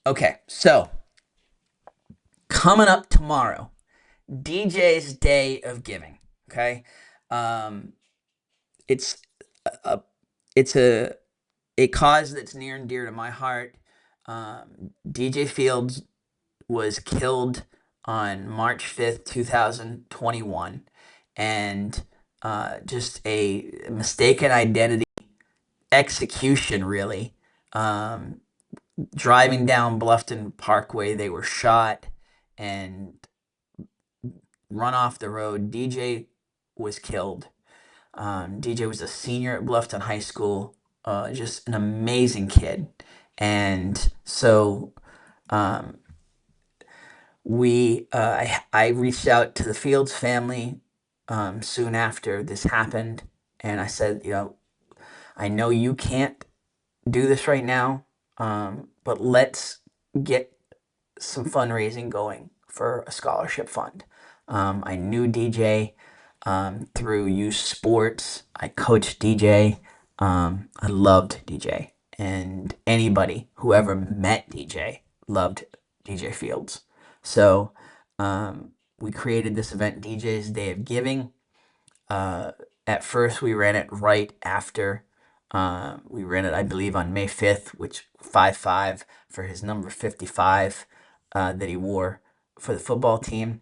Okay, so coming up tomorrow, DJ's Day of Giving. Okay, um, it's a it's a cause that's near and dear to my heart. DJ Fields was killed on March 5th, 2021, and just a mistaken identity execution, really. Um, Driving down Bluffton Parkway, they were shot and run off the road. DJ was killed. DJ was a senior at Bluffton High School, just an amazing kid. And so um, I reached out to the Fields family soon after this happened, and I said, I know you can't do this right now, but let's get some fundraising going for a scholarship fund. I knew DJ through youth sports. I coached DJ. I loved DJ, and anybody who ever met DJ loved DJ Fields. So we created this event, DJ's Day of Giving. Uh, at first, we ran it right after. We ran it, I believe, on May 5th, which 5-5 for his number 55 that he wore for the football team.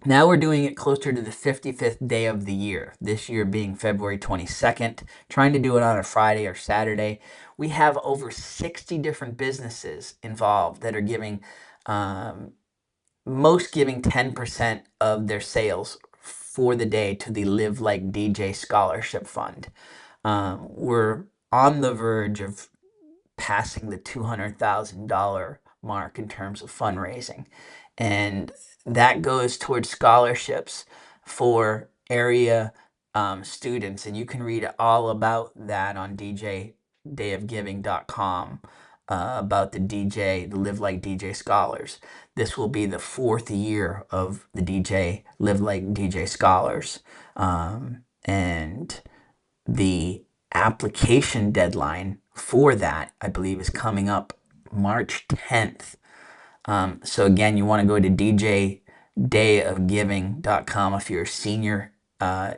Now we're doing it closer to the 55th day of the year, this year being February 22nd, trying to do it on a Friday or Saturday. We have over 60 different businesses involved that are giving, um, most giving 10% of their sales for the day to the Live Like DJ Scholarship Fund. We're on the verge of passing the $200,000 mark in terms of fundraising. And that goes towards scholarships for area students. And you can read all about that on djdayofgiving.com about the Live Like DJ Scholars. This will be the fourth year of the Live Like DJ Scholars. And the application deadline for that, I believe, is coming up March 10th. So again, you want to go to djdayofgiving.com if you're a senior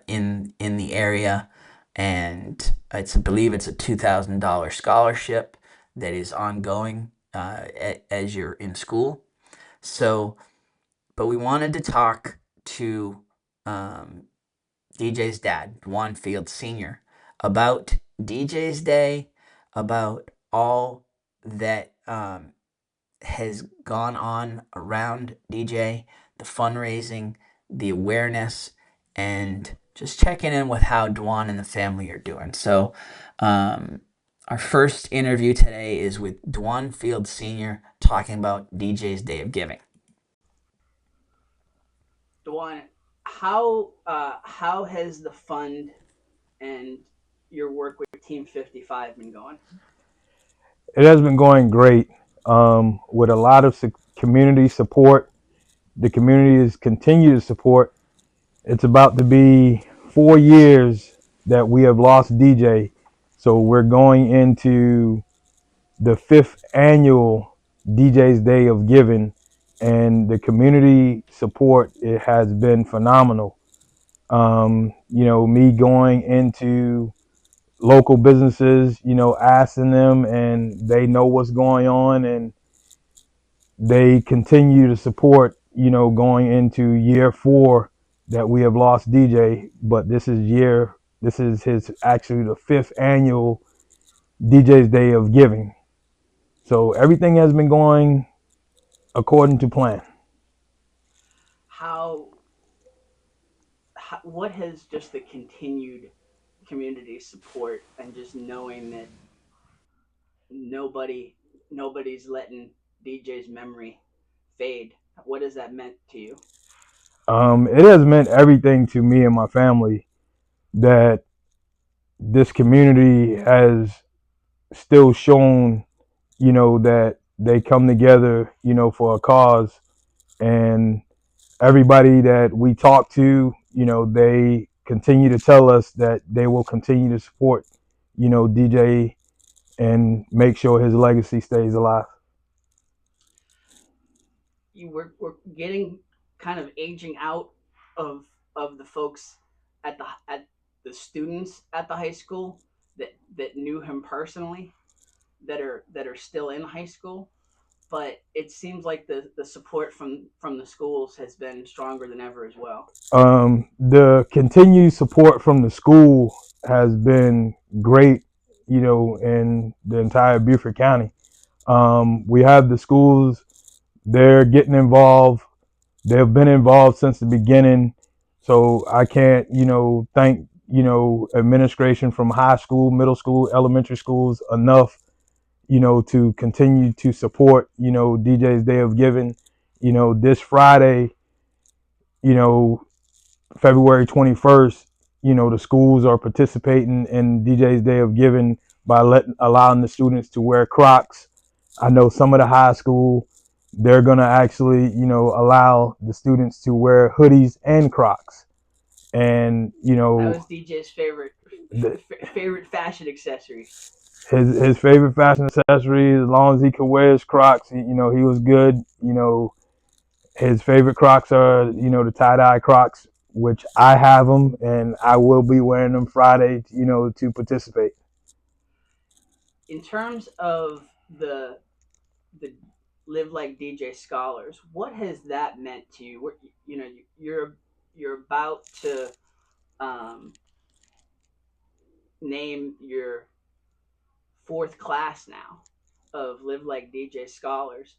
in the area, and I believe it's a $2,000 scholarship that is ongoing as you're in school. So, but we wanted to talk to DJ's dad, Dwon Fields Sr., about DJ's Day, about all that has gone on around DJ, the fundraising, the awareness, and just checking in with how Dwon and the family are doing. So, our first interview today is with Dwon Fields Sr. talking about DJ's Day of Giving. Dwon, how has the fund and your work with Team 55 been going? It has been going great with a lot of community support. The community is continue to support. It's about to be 4 years that we have lost DJ. So we're going into the fifth annual DJ's Day of Giving, and the community support, it has been phenomenal. Me going into local businesses, asking them, and they know what's going on, and they continue to support, going into year 4 that we have lost DJ, but this is his actually the fifth annual DJ's Day of Giving. So everything has been going according to plan. How, what has just the continued community support and just knowing that nobody's letting DJ's memory fade, what has that meant to you? It has meant everything to me and my family that this community has still shown, that they come together, for a cause. And everybody that we talk to, they continue to tell us that they will continue to support, DJ, and make sure his legacy stays alive. we're getting kind of aging out of the folks at the students at the high school that knew him personally, that are still in high school. But it seems like the support from the schools has been stronger than ever as well. The continued support from the school has been great, in the entire Beaufort County. We have the schools, they're getting involved. They've been involved since the beginning. So I can't, thank, administration from high school, middle school, elementary schools enough, to continue to support, DJ's Day of Giving. This Friday, you know, February 21st, the schools are participating in DJ's Day of Giving by allowing the students to wear Crocs. I know some of the high school, they're going to actually, allow the students to wear hoodies and Crocs. And, That was DJ's the, favorite fashion accessory. his favorite fashion accessory, as long as he could wear his Crocs, he was good. His favorite Crocs are, the tie-dye Crocs, which I have them and I will be wearing them Friday, to participate. In terms of the Live Like DJ Scholars, what has that meant to you? You know, you're about to um, name your fourth class now of Live Like DJ Scholars.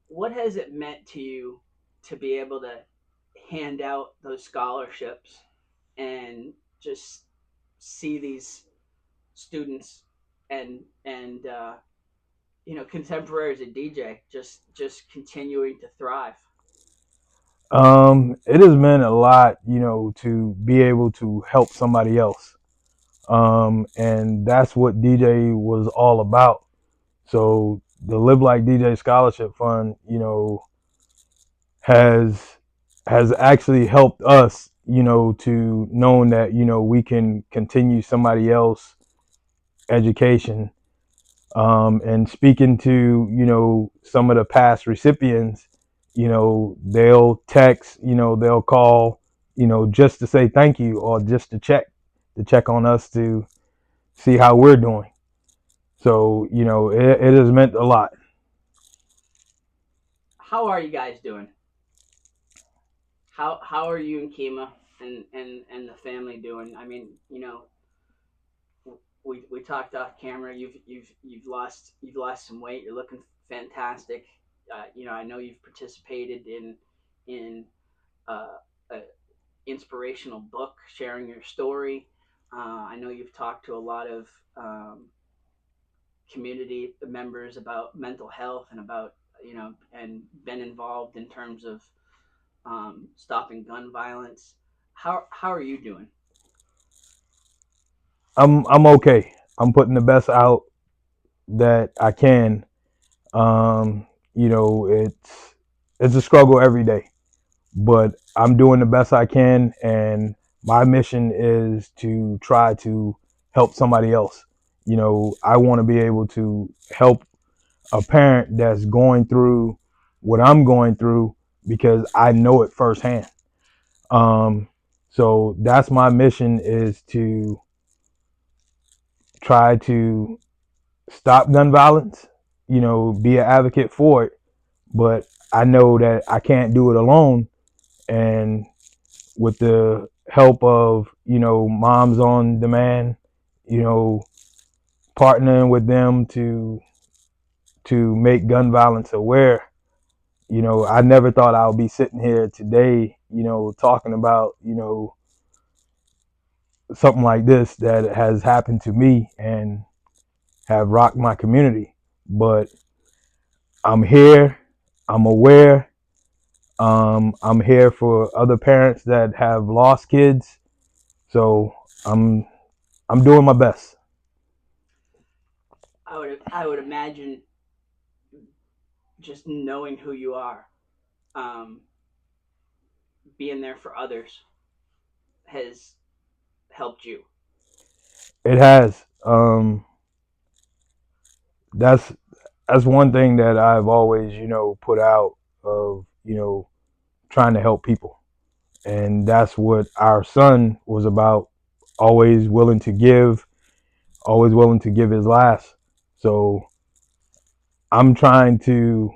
What has it meant to you to be able to hand out those scholarships and just see these students and contemporaries of DJ just continuing to thrive? It has meant a lot, to be able to help somebody else. And that's what DJ was all about. So the Live Like DJ Scholarship Fund, has has actually helped us, to knowing that, we can continue somebody else education. And speaking to, some of the past recipients, they'll text, they'll call, just to say thank you or just to check on us to see how we're doing. So, it has meant a lot. How are you guys doing? How are you and Kima and the family doing? I mean, we talked off camera. You've lost some weight. You're looking fantastic. I know you've participated in a inspirational book sharing your story. I know you've talked to a lot of community members about mental health and about and been involved in terms of stopping gun violence. How are you doing? I'm okay. I'm putting the best out that I can. Um, it's a struggle every day, but I'm doing the best I can, and my mission is to try to help somebody else. I want to be able to help a parent that's going through what I'm going through because I know it firsthand. Um, so that's my mission, is to try to stop gun violence, be an advocate for it, but I know that I can't do it alone. And with the help of, Moms on Demand, you know, partnering with them to make gun violence aware. I never thought I would be sitting here today, talking about, something like this that has happened to me and have rocked my community. But I'm here, I'm aware. I'm here for other parents that have lost kids. So I'm I'm doing my best. I would imagine just knowing who you are, um, being there for others has helped you. It has. That's that's one thing that I've always, put out. of trying to help people, and that's what our son was about. Always willing to give, always willing to give his last. So I'm trying to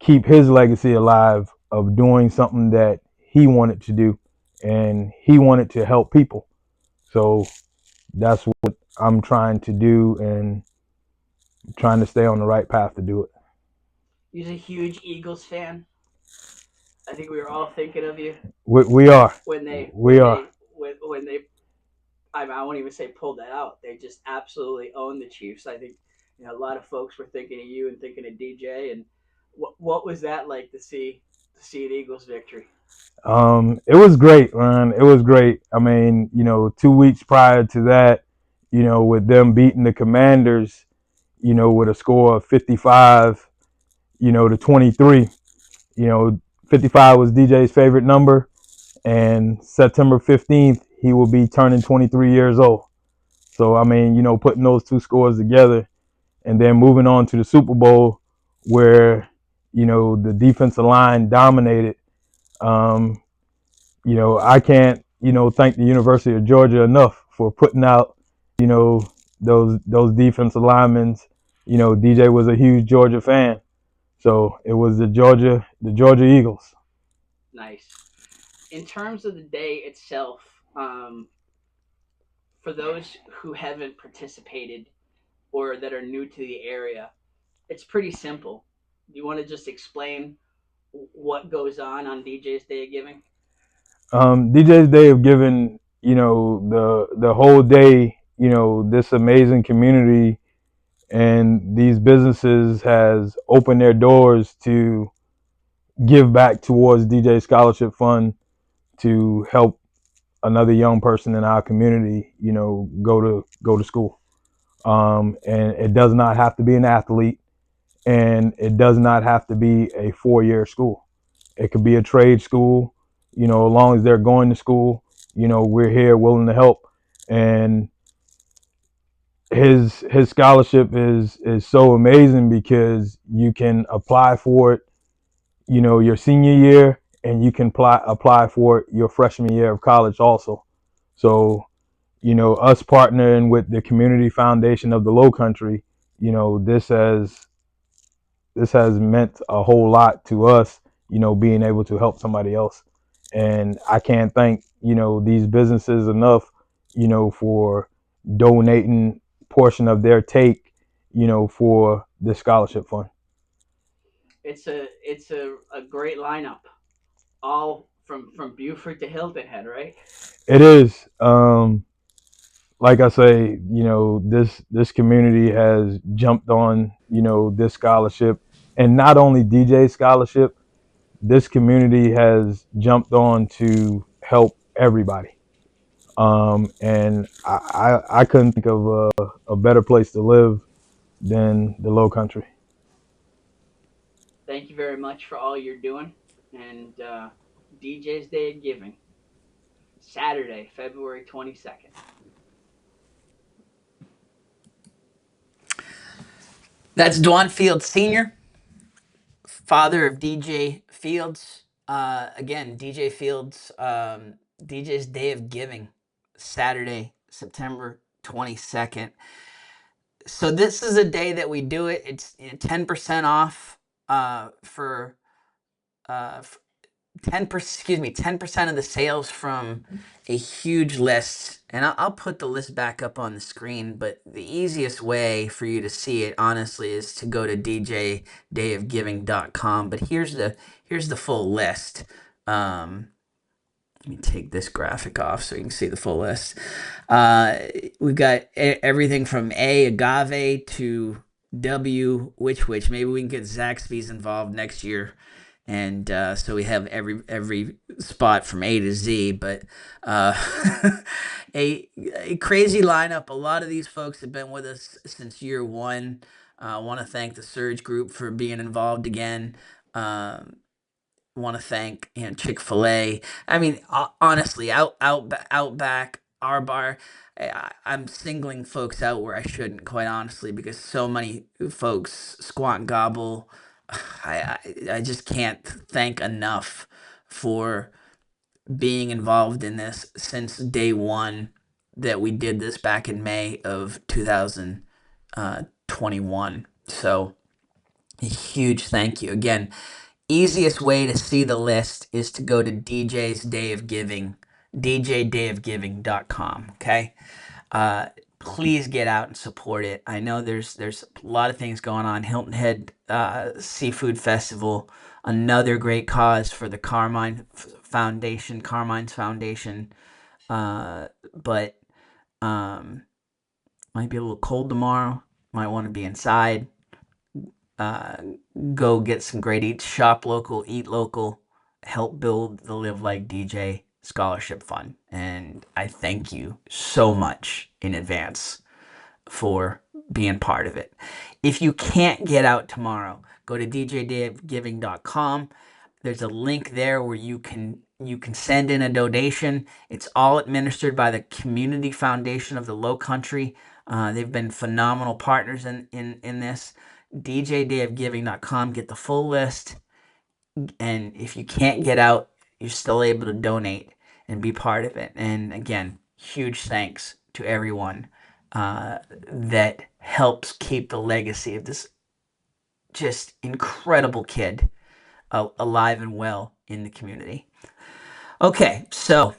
keep his legacy alive of doing something that he wanted to do, and he wanted to help people. So that's what I'm trying to do, and trying to stay on the right path to do it. He's a huge Eagles fan. I think we were all thinking of you We are, when they we are. when they I won't even say pulled that out. They just absolutely owned the Chiefs. I think a lot of folks were thinking of you and thinking of DJ. And what was that like to see an Eagles victory? It was great, man. It was great. I mean, 2 weeks prior to that, with them beating the Commanders, with a score of 55, to 23. 55 was DJ's favorite number, and September 15th, he will be turning 23 years old. So, I mean, putting those two scores together and then moving on to the Super Bowl where, the defensive line dominated. Um, I can't, thank the University of Georgia enough for putting out, those defensive linemen. DJ was a huge Georgia fan. So it was the Georgia Eagles. Nice. In terms of the day itself, for those who haven't participated or that are new to the area, it's pretty simple. Do you want to just explain what goes on DJ's Day of Giving? DJ's Day of Giving, the whole day, this amazing community and these businesses has opened their doors to give back towards DJ Scholarship Fund to help another young person in our community, go to school. And it does not have to be an athlete, and it does not have to be a 4-year school. It could be a trade school, as long as they're going to school, we're here willing to help. And his scholarship is so amazing because you can apply for it, your senior year, and you can apply for it your freshman year of college also. So, us partnering with the community foundation of the Low Country, this has meant a whole lot to us, being able to help somebody else. And I can't thank, these businesses enough, for donating portion of their take, for the scholarship fund. It's a great lineup, all from Buford to Hilton Head, right? It is. Like I say, this community has jumped on, this scholarship, and not only DJ scholarship, this community has jumped on to help everybody. And I couldn't think of a better place to live than the Low Country. Thank you very much for all you're doing. And DJ's Day of Giving, Saturday, February 22nd. That's Dwon Fields Sr., father of DJ Fields. Again, DJ Fields, DJ's Day of Giving, Saturday, September 22nd. So this is a day that we do it. It's 10% off for 10% of the sales from a huge list. And I'll put the list back up on the screen, but the easiest way for you to see it, honestly, is to go to djdayofgiving.com. But here's the full list. Let me take this graphic off so you can see the full list. We've got everything from A, agave, to W, which. Maybe we can get Zaxby's involved next year, and so we have every spot from A to Z. But uh, a crazy lineup. A lot of these folks have been with us since year one. I want to thank the Surge Group for being involved again. Um, want to thank Chick-fil-A. I mean, honestly, Outback, our bar. I'm singling folks out where I shouldn't, quite honestly, because so many folks squat and gobble I just can't thank enough for being involved in this since day one that we did this back in May of 2021. So a huge thank you. Again, easiest way to see the list is to go to DJ's Day of Giving, djdayofgiving.com. Okay. Uh, Please get out and support it. I know there's a lot of things going on. Hilton Head Seafood Festival, another great cause for the Carmine's Foundation. But might be a little cold tomorrow. Might want to be inside. Uh, Go get some great eats. Shop local, eat local. Help build the Live Like DJ Scholarship Fund. And I thank you so much in advance for being part of it. If you can't get out tomorrow, go to djdayofgiving.com. There's a link there where you can send in a donation. It's all administered by the Community Foundation of the Low Country. They've been phenomenal partners in this. djdayofgiving.com. Get the full list. And if you can't get out, you're still able to donate and be part of it. And again, huge thanks to everyone that helps keep the legacy of this just incredible kid alive and well in the community. Okay, so